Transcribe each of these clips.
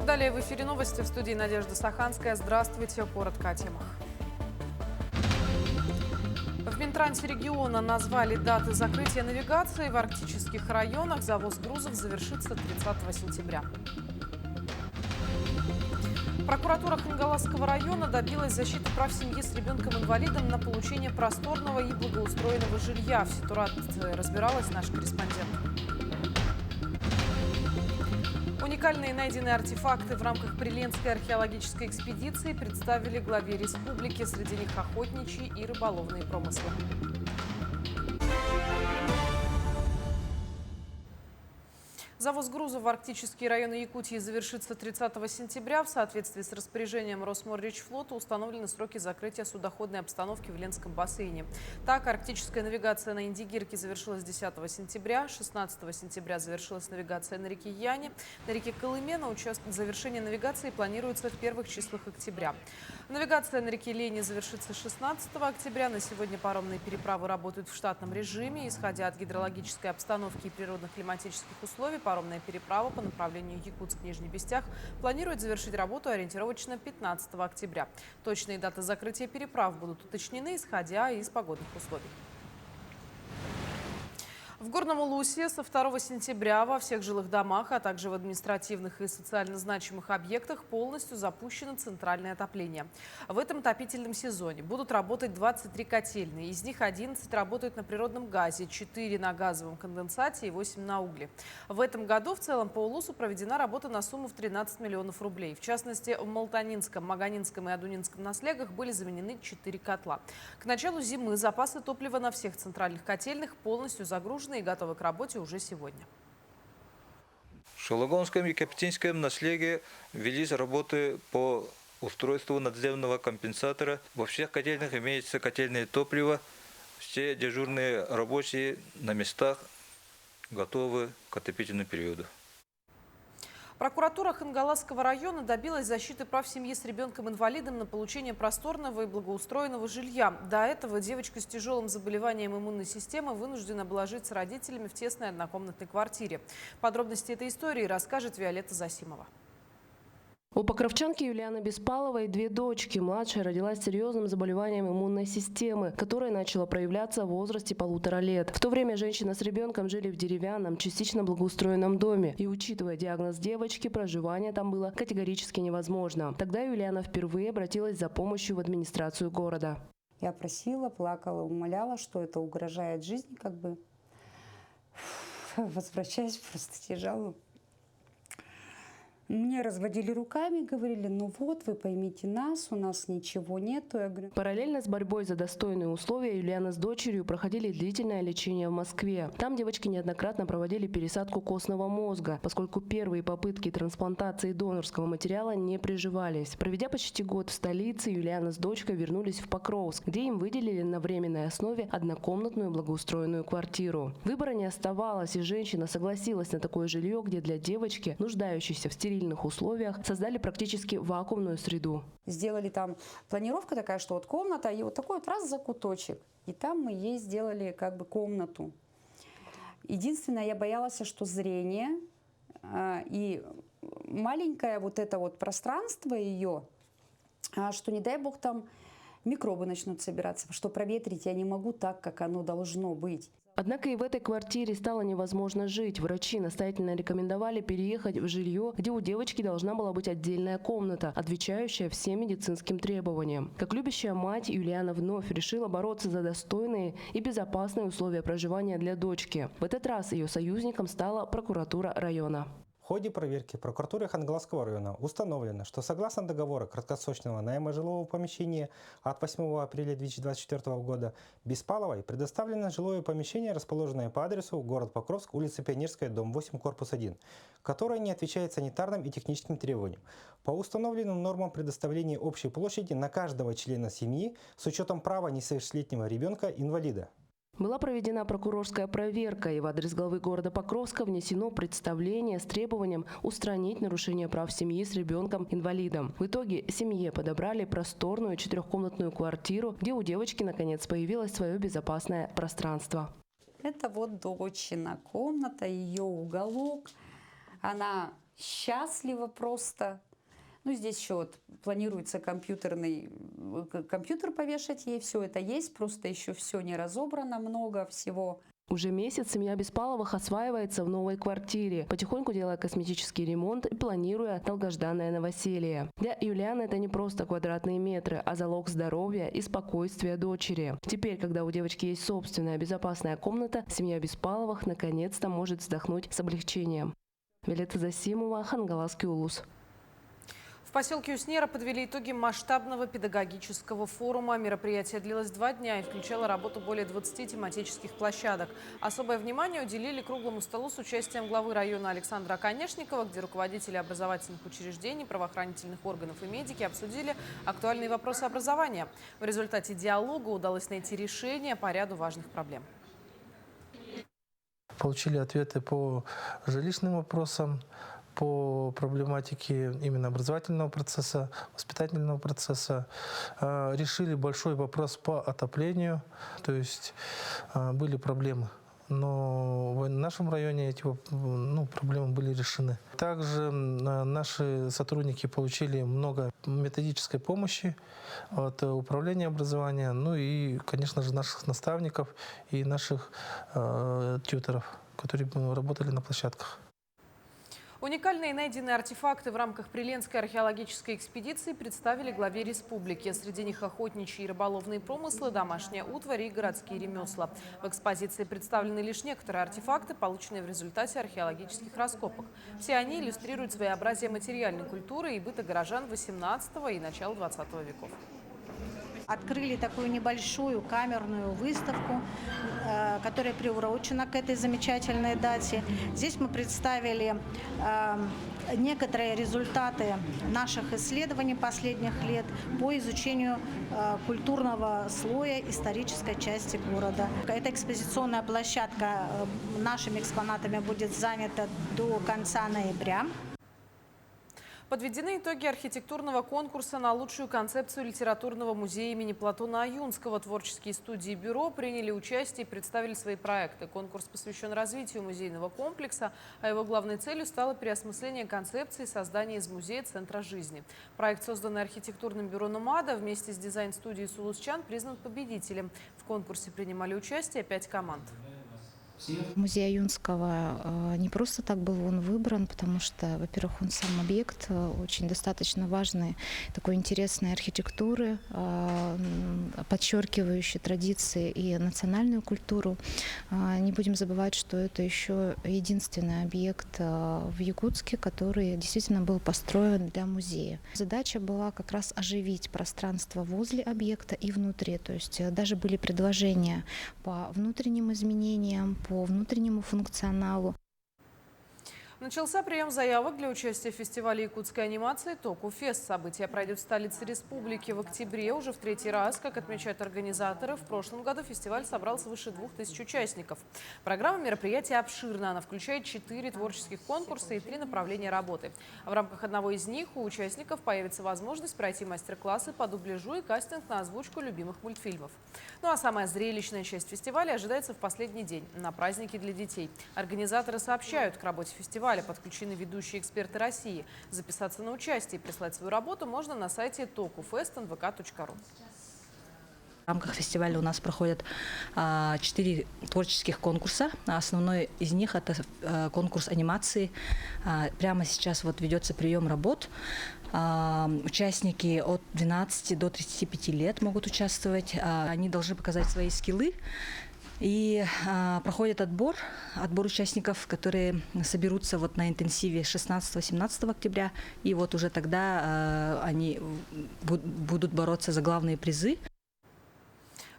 Далее в эфире новости, в студии Надежда Саханская. Здравствуйте. Коротко о темах. В Минтрансе региона назвали даты закрытия навигации. В арктических районах завоз грузов завершится 30 сентября. Прокуратура Хангаласского района добилась защиты прав семьи с ребенком-инвалидом на получение просторного и благоустроенного жилья. В ситуации разбиралась наш корреспондент. Уникальные найденные артефакты в рамках Приленской археологической экспедиции представили главе республики. Среди них охотничьи и рыболовные промыслы. Завоз грузов в арктические районы Якутии завершится 30 сентября. В соответствии с распоряжением Росморречфлота установлены сроки закрытия судоходной обстановки в Ленском бассейне. Так, арктическая навигация на Индигирке завершилась 10 сентября. 16 сентября завершилась навигация на реке Яне. На реке Колыме на участке завершения навигации планируется в первых числах октября. Навигация на реке Лени завершится 16 октября. На сегодня паромные переправы работают в штатном режиме. Исходя от гидрологической обстановки и природно-климатических условий, паромная переправа по направлению Якутск-Нижний Бестях планирует завершить работу ориентировочно 15 октября. Точные даты закрытия переправ будут уточнены, исходя из погодных условий. В Горном Улусе со 2 сентября во всех жилых домах, а также в административных и социально значимых объектах полностью запущено центральное отопление. В этом отопительном сезоне будут работать 23 котельные. Из них 11 работают на природном газе, 4 на газовом конденсате и 8 на угле. В этом году в целом по Улусу проведена работа на сумму в 13 миллионов рублей. В частности, в Молтанинском, Маганинском и Адунинском наслегах были заменены 4 котла. К началу зимы запасы топлива на всех центральных котельных полностью загружены и готовы к работе уже сегодня. В Шологонском и Капитинском наслеге велись работы по устройству надземного компенсатора. Во всех котельных имеется котельное топливо. Все дежурные рабочие на местах готовы к отопительному периоду. Прокуратура Хангаласского района добилась защиты прав семьи с ребенком-инвалидом на получение просторного и благоустроенного жилья. До этого девочка с тяжелым заболеванием иммунной системы вынуждена была жить с родителями в тесной однокомнатной квартире. Подробности этой истории расскажет Виолетта Засимова. У покровчанки Юлианы Беспаловой 2 дочки. Младшая родилась с серьезным заболеванием иммунной системы, которое начало проявляться в возрасте 1,5 лет. В то время женщина с ребенком жили в деревянном, частично благоустроенном доме. И учитывая диагноз девочки, проживание там было категорически невозможно. Тогда Юлиана впервые обратилась за помощью в администрацию города. Я просила, плакала, умоляла, что это угрожает жизни, как бы. Возвращаясь, просто тяжело. Мне разводили руками, говорили: ну вот, вы поймите нас, у нас ничего нету. Я говорю... Параллельно с борьбой за достойные условия Юлиана с дочерью проходили длительное лечение в Москве. Там девочки неоднократно проводили пересадку костного мозга, поскольку первые попытки трансплантации донорского материала не приживались. Проведя почти год в столице, Юлиана с дочкой вернулись в Покровск, где им выделили на временной основе однокомнатную благоустроенную квартиру. Выбора не оставалось, и женщина согласилась на такое жилье, где для девочки, нуждающейся в стерильности, условиях, создали практически вакуумную среду. Сделали там планировка такая, что вот комната и вот такой вот раз закуточек. И там мы ей сделали как бы комнату. Единственное, я боялась, что зрение и маленькое вот это вот пространство ее, что не дай бог там микробы начнут собираться, что проветрить я не могу так, как оно должно быть. Однако и в этой квартире стало невозможно жить. Врачи настоятельно рекомендовали переехать в жилье, где у девочки должна была быть отдельная комната, отвечающая всем медицинским требованиям. Как любящая мать, Юлиана вновь решила бороться за достойные и безопасные условия проживания для дочки. В этот раз ее союзником стала прокуратура района. В ходе проверки прокуратуры Хангаласского района установлено, что согласно договора краткосрочного найма жилого помещения от 8 апреля 2024 года Беспаловой предоставлено жилое помещение, расположенное по адресу город Покровск, улица Пионерская, дом 8, корпус 1, которое не отвечает санитарным и техническим требованиям. По установленным нормам предоставления общей площади на каждого члена семьи с учетом права несовершеннолетнего ребенка-инвалида. Была проведена прокурорская проверка, и в адрес главы города Покровска внесено представление с требованием устранить нарушение прав семьи с ребенком-инвалидом. В итоге семье подобрали просторную 4-комнатную квартиру, где у девочки наконец появилось свое безопасное пространство. Это вот дочина комната, ее уголок. Она счастливо просто. Ну, здесь еще вот планируется компьютер повешать ей, все это есть, просто еще все не разобрано, много всего. Уже месяц семья Беспаловых осваивается в новой квартире, потихоньку делая косметический ремонт и планируя долгожданное новоселье. Для Юлианы это не просто квадратные метры, а залог здоровья и спокойствия дочери. Теперь, когда у девочки есть собственная безопасная комната, семья Беспаловых наконец-то может вздохнуть с облегчением. Виолетта Засимова, Хангаласский улус. В поселке Уснера подвели итоги масштабного педагогического форума. Мероприятие длилось 2 дня и включало работу более 20 тематических площадок. Особое внимание уделили круглому столу с участием главы района Александра Конешникова, где руководители образовательных учреждений, правоохранительных органов и медики обсудили актуальные вопросы образования. В результате диалога удалось найти решение по ряду важных проблем. Получили ответы по жилищным вопросам, по проблематике именно образовательного процесса, воспитательного процесса. Решили большой вопрос по отоплению, то есть были проблемы. Но в нашем районе эти проблемы были решены. Также наши сотрудники получили много методической помощи от управления образования, ну и, конечно же, наших наставников и наших тьюторов, которые работали на площадках. Уникальные найденные артефакты в рамках Приленской археологической экспедиции представили главе республики. Среди них охотничьи и рыболовные промыслы, домашняя утварь и городские ремесла. В экспозиции представлены лишь некоторые артефакты, полученные в результате археологических раскопок. Все они иллюстрируют своеобразие материальной культуры и быта горожан XVIII и начала XX веков. Открыли такую небольшую камерную выставку, которая приурочена к этой замечательной дате. Здесь мы представили некоторые результаты наших исследований последних лет по изучению культурного слоя исторической части города. Эта экспозиционная площадка нашими экспонатами будет занята до конца ноября. Подведены итоги архитектурного конкурса на лучшую концепцию литературного музея имени Платона Аюнского. Творческие студии бюро приняли участие и представили свои проекты. Конкурс посвящен развитию музейного комплекса, а его главной целью стало переосмысление концепции создания из музея центра жизни. Проект, созданный архитектурным бюро «Номада», вместе с дизайн-студией «Сулусчан», признан победителем. В конкурсе принимали участие 5 команд. Музей Аюнского не просто так был он выбран, потому что, во-первых, он сам объект очень достаточно важный, такой интересной архитектуры, подчеркивающий традиции и национальную культуру. Не будем забывать, что это еще единственный объект в Якутске, который действительно был построен для музея. Задача была как раз оживить пространство возле объекта и внутри, то есть даже были предложения по внутренним изменениям, по внутреннему функционалу. Начался прием заявок для участия в фестивале якутской анимации «Току-фест». Событие пройдет в столице республики в октябре. Уже в 3-й раз, как отмечают организаторы, в прошлом году фестиваль собрал свыше 2000 участников. Программа мероприятия обширна. Она включает 4 творческих конкурса и 3 направления работы. В рамках одного из них у участников появится возможность пройти мастер-классы по дубляжу и кастинг на озвучку любимых мультфильмов. Ну а самая зрелищная часть фестиваля ожидается в последний день – на праздники для детей. Организаторы сообщают, к работе фестиваля подключены ведущие эксперты России. Записаться на участие и прислать свою работу можно на сайте tokufest.nvk.ru. В рамках фестиваля у нас проходят 4 творческих конкурса. Основной из них – это конкурс анимации. Прямо сейчас ведется прием работ. Участники от 12 до 35 лет могут участвовать. Они должны показать свои скиллы. И проходит отбор участников, которые соберутся на интенсиве 16-17 октября. И уже тогда они будут бороться за главные призы.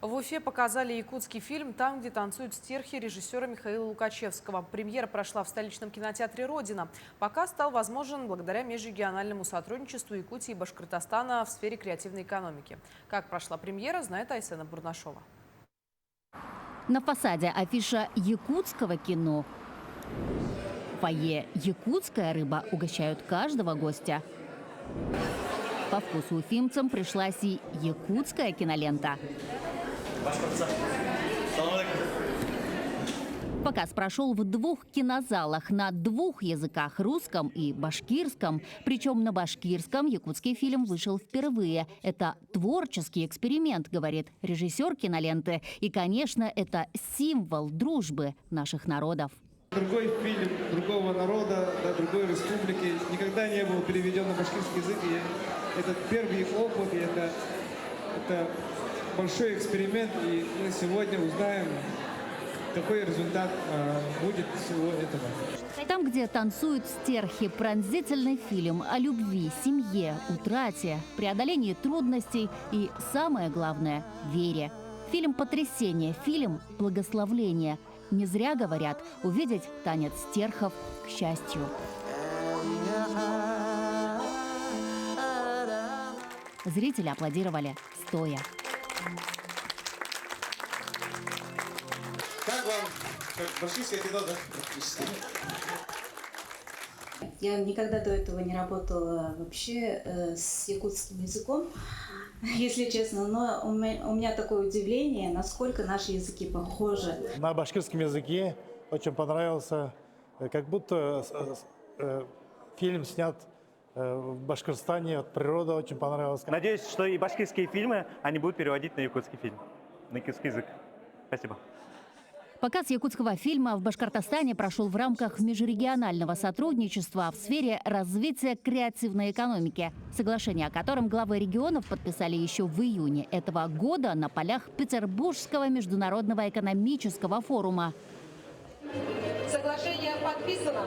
В Уфе показали якутский фильм «Там, где танцуют стерхи» режиссера Михаила Лукачевского. Премьера прошла в столичном кинотеатре «Родина». Показ стал возможен благодаря межрегиональному сотрудничеству Якутии и Башкортостана в сфере креативной экономики. Как прошла премьера, знает Айсена Бурнашова. На фасаде афиша якутского кино. В фойе «Якутская рыба» угощают каждого гостя. По вкусу уфимцам пришлась и якутская кинолента. Показ прошел в 2 кинозалах на 2 языках – русском и башкирском. Причем на башкирском якутский фильм вышел впервые. Это творческий эксперимент, говорит режиссер киноленты. И, конечно, это символ дружбы наших народов. Другой фильм другого народа, да, другой республики никогда не был переведен на башкирский язык. И это первый опыт, и это большой эксперимент. И мы сегодня узнаем, какой результат будет всего этого. Там, где танцуют стерхи, пронзительный фильм о любви, семье, утрате, преодолении трудностей и, самое главное, вере. Фильм «Потрясение», фильм «Благословление». Не зря говорят, увидеть танец стерхов к счастью. Зрители аплодировали стоя. Как вам? Как башкирское кино, да? Практически. Я никогда до этого не работала вообще с якутским языком, если честно, но у меня такое удивление, насколько наши языки похожи. На башкирском языке очень понравился, как будто фильм снят в Башкортостане, природа очень понравилась. Надеюсь, что и башкирские фильмы они будут переводить на якутский фильм, на якутский язык. Спасибо. Показ якутского фильма в Башкортостане прошел в рамках межрегионального сотрудничества в сфере развития креативной экономики. Соглашение, о котором главы регионов подписали еще в июне этого года на полях Петербургского международного экономического форума. Соглашение подписано.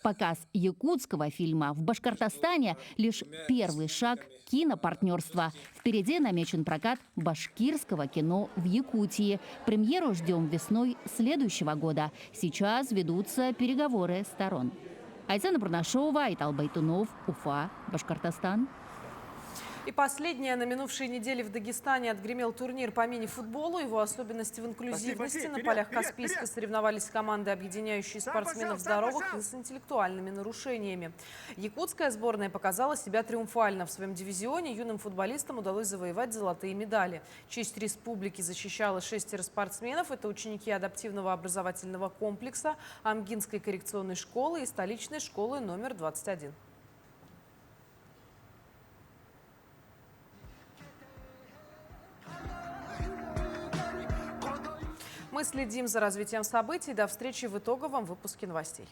Показ якутского фильма в Башкортостане – лишь первый шаг кинопартнерства. Впереди намечен прокат башкирского кино в Якутии. Премьеру ждем весной следующего года. Сейчас ведутся переговоры сторон. Айсана Бурнашова, Айтал Байтунов, Уфа, Башкортостан. И последнее. На минувшей неделе в Дагестане отгремел турнир по мини-футболу. Его особенности в инклюзивности. На полях Каспийска соревновались команды, объединяющие спортсменов здоровых и с интеллектуальными нарушениями. Якутская сборная показала себя триумфально. В своем дивизионе юным футболистам удалось завоевать золотые медали. Честь республики защищало 6 спортсменов. Это ученики адаптивного образовательного комплекса, Амгинской коррекционной школы и столичной школы номер 21. Мы следим за развитием событий. До встречи в итоговом выпуске новостей.